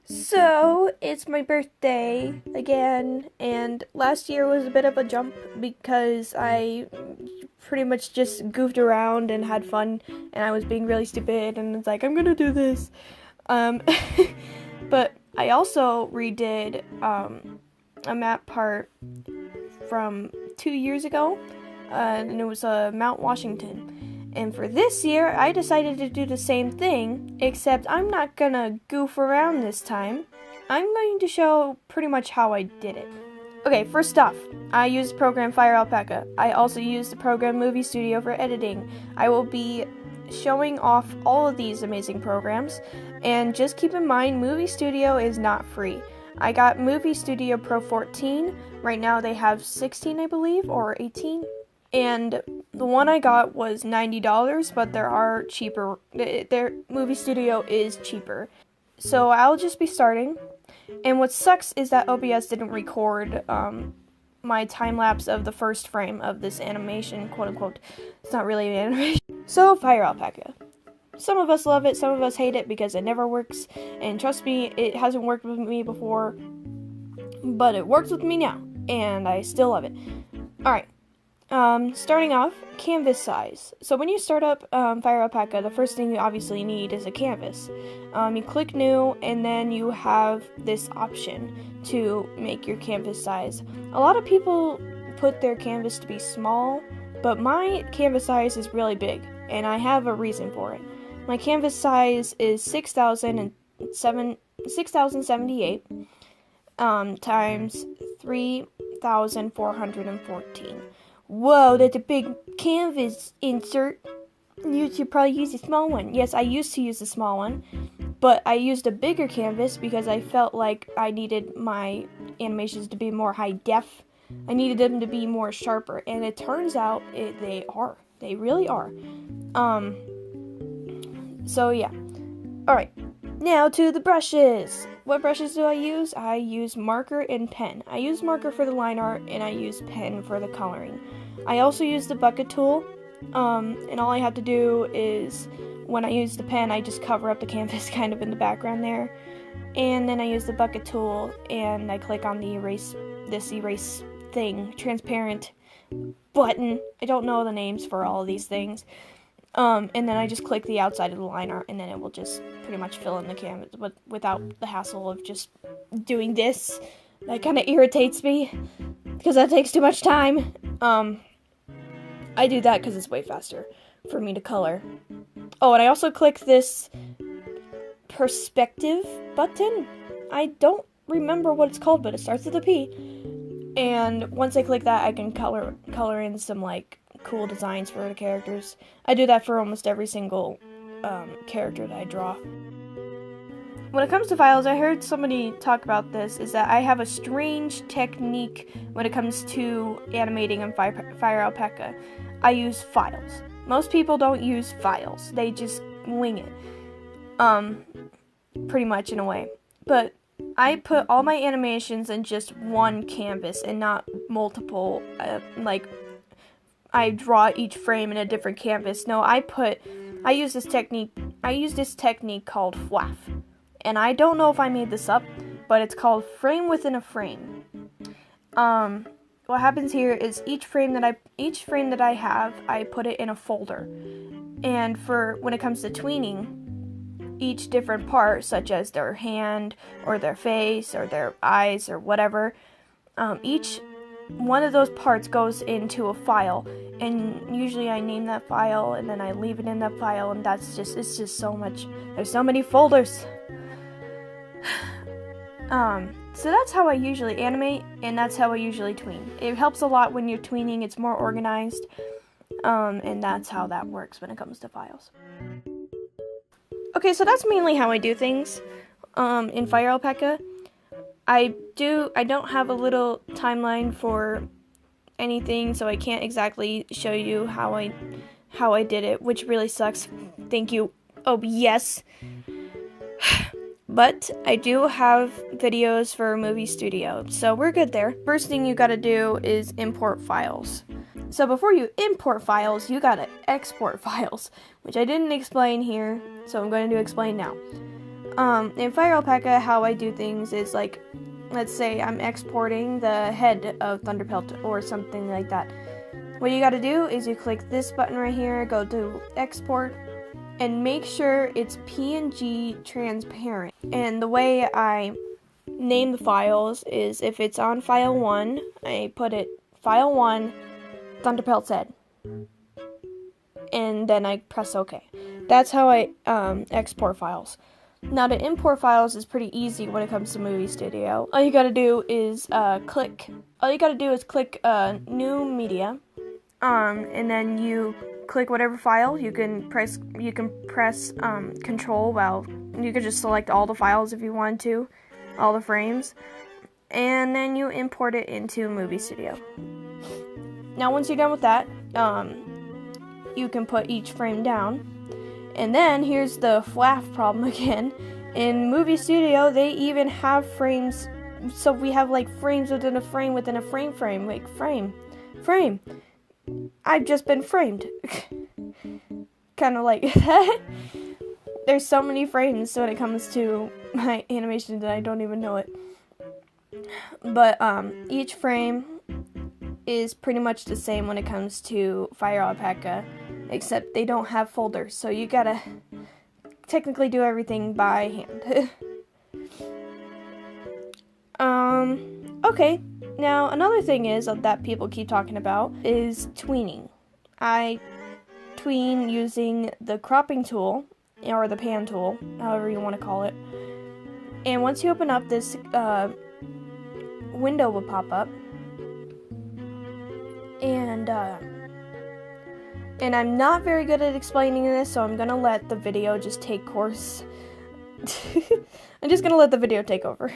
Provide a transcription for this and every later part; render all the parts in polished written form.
So, it's my birthday again, and last year was a bit of a jump because I pretty much just goofed around and had fun, and I was being really stupid, and it's like, I'm gonna do this. But I also redid a map part from 2 years ago, and it was Mount Washington. And for this year, I decided to do the same thing, except I'm not gonna goof around this time. I'm going to show pretty much how I did it. Okay, first off, I used the program Firealpaca. I also used the program Moviestudio for editing. I will be showing off all of these amazing programs, and just keep in mind, Moviestudio is not free. I got Moviestudio Pro 14. Right now they have 16, I believe, or 18. And the one I got was $90, but there are cheaper. Their Moviestudio is cheaper. So I'll just be starting. And what sucks is that OBS didn't record my time lapse of the first frame of this animation, quote unquote. It's not really an animation. So Firealpaca. Some of us love it, some of us hate it because it never works. And trust me, it hasn't worked with me before, but it works with me now, and I still love it. Alright. Starting off, canvas size. So when you start up Firealpaca, the first thing you obviously need is a canvas. You click new, and then you have this option to make your canvas size. A lot of people put their canvas to be small, but my canvas size is really big, and I have a reason for it. My canvas size is 6,078 times 3,414. Whoa, that's a big canvas insert. You should probably use a small one. Yes, I used to use a small one, but I used a bigger canvas because I felt like I needed my animations to be more high def. I needed them to be more sharper, and it turns out they are. They really are. So yeah. Alright, now to the brushes. What brushes do I use? I use marker and pen. I use marker for the line art, and I use pen for the coloring. I also use the bucket tool, and all I have to do is, when I use the pen, I just cover up the canvas kind of in the background there. And then I use the bucket tool, and I click on the erase thing, transparent button. I don't know the names for all of these things. And then I just click the outside of the line art, and then it will just pretty much fill in the canvas without the hassle of just doing this. That kind of irritates me, because that takes too much time. I do that because it's way faster for me to color. Oh, and I also click this perspective button. I don't remember what it's called, but it starts with a P. And once I click that, I can color in some, like, cool designs for the characters. I do that for almost every single character that I draw. When it comes to files, I heard somebody talk about this, is that I have a strange technique when it comes to animating in Firealpaca. I use files. Most people don't use files. They just wing it. Pretty much in a way. But I put all my animations in just one canvas and not multiple, like, I draw each frame in a different canvas. No, I use this technique called FLAF. And I don't know if I made this up, but it's called frame within a frame. What happens here is each frame that I have, I put it in a folder. And for when it comes to tweening, each different part, such as their hand or their face or their eyes or whatever, each one of those parts goes into a file, and usually I name that file and then I leave it in that file, and it's just so much. There's so many folders. So that's how I usually animate, and that's how I usually tween. It helps a lot when you're tweening, it's more organized, and that's how that works when it comes to files. Okay, so that's mainly how I do things in Firealpaca. I don't have a little timeline for anything, so I can't exactly show you how I did it, which really sucks. Thank you. Oh, yes. But I do have videos for Moviestudio, so we're good there. First thing you gotta do is import files. So before you import files, you gotta export files, which I didn't explain here, so I'm going to explain now. In Firealpaca, how I do things is like, let's say I'm exporting the head of Thunderpelt or something like that. What you gotta do is you click this button right here, go to export, and make sure it's PNG transparent. And the way I name the files is if it's on file 1, I put it file 1, Thunderpelt's head. And then I press OK. That's how I export files. Now to import files is pretty easy when it comes to Moviestudio. All you gotta do is click New Media, and then you click whatever file. You can press Control. Well, you could just select all the files if you want to, all the frames, and then you import it into Moviestudio. Now once you're done with that, you can put each frame down. And then here's the FLAF problem again. In Moviestudio, they even have frames, so we have like frames within a frame within a frame, like frame. I've just been framed. Kind of like that. There's so many frames when it comes to my animation that I don't even know it. But each frame is pretty much the same when it comes to Firealpaca, except they don't have folders, so you gotta technically do everything by hand. Okay, now another thing is that people keep talking about is tweening. I tween using the cropping tool, or the pan tool, however you want to call it. And once you open up, this window will pop up. And I'm not very good at explaining this, so I'm gonna let the video just take course. I'm just gonna let the video take over.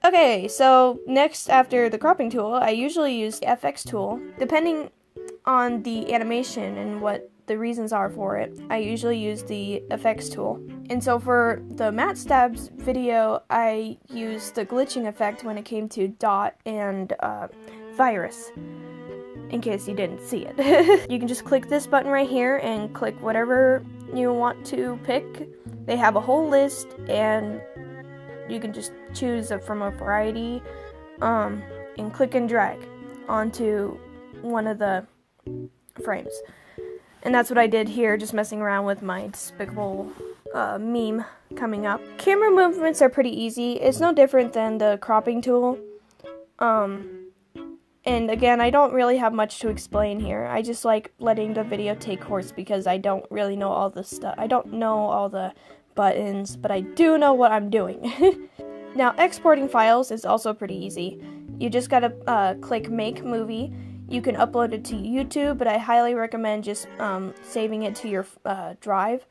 Okay, so next after the cropping tool, I usually use the FX tool. Depending on the animation and what the reasons are for it, I usually use the FX tool. And so for the matte stabs video, I used the glitching effect when it came to dot and virus, in case you didn't see it. You can just click this button right here and click whatever you want to pick. They have a whole list, and you can just choose from a variety, and click and drag onto one of the frames. And that's what I did here, just messing around with my despicable meme coming up. Camera movements are pretty easy. It's no different than the cropping tool. And again, I don't really have much to explain here. I just like letting the video take course because I don't really know all the stuff. I don't know all the buttons, but I do know what I'm doing. Now, exporting files is also pretty easy. You just gotta click Make Movie. You can upload it to YouTube, but I highly recommend just saving it to your drive.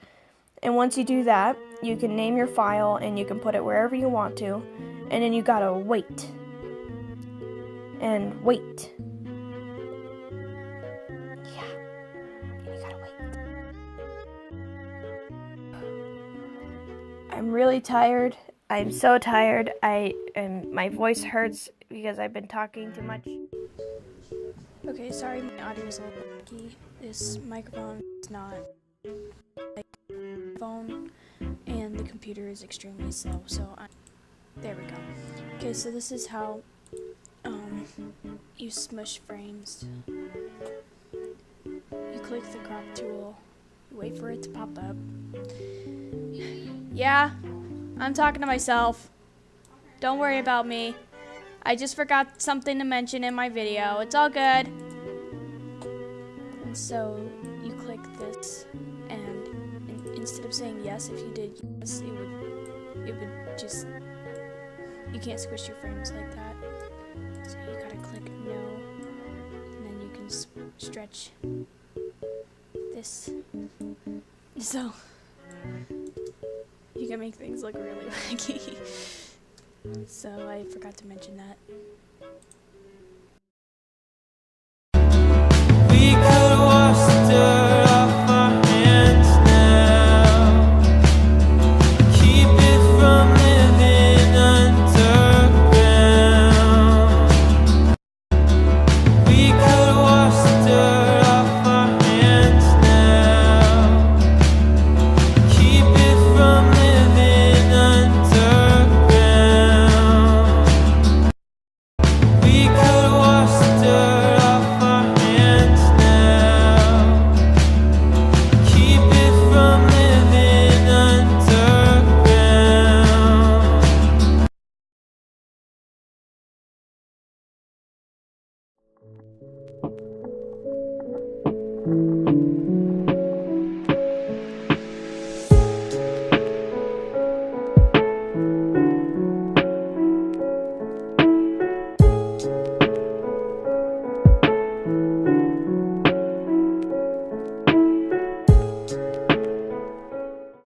And once you do that, you can name your file and you can put it wherever you want to. And then you gotta wait. And wait. Yeah. You gotta wait. I'm really tired. I'm so tired. My voice hurts because I've been talking too much. Okay, sorry, my audio is a little funky. This microphone is not like a phone, and the computer is extremely slow, so there we go. Okay, so this is how you smush frames. You click the crop tool, you wait for it to pop up. Yeah, I'm talking to myself. Don't worry about me. I just forgot something to mention in my video. It's all good. And so you click this, and instead of saying yes, if you did yes, it would just, you can't squish your frames like that. So you gotta click no, and then you can stretch this. So you can make things look really wacky. So I forgot to mention that.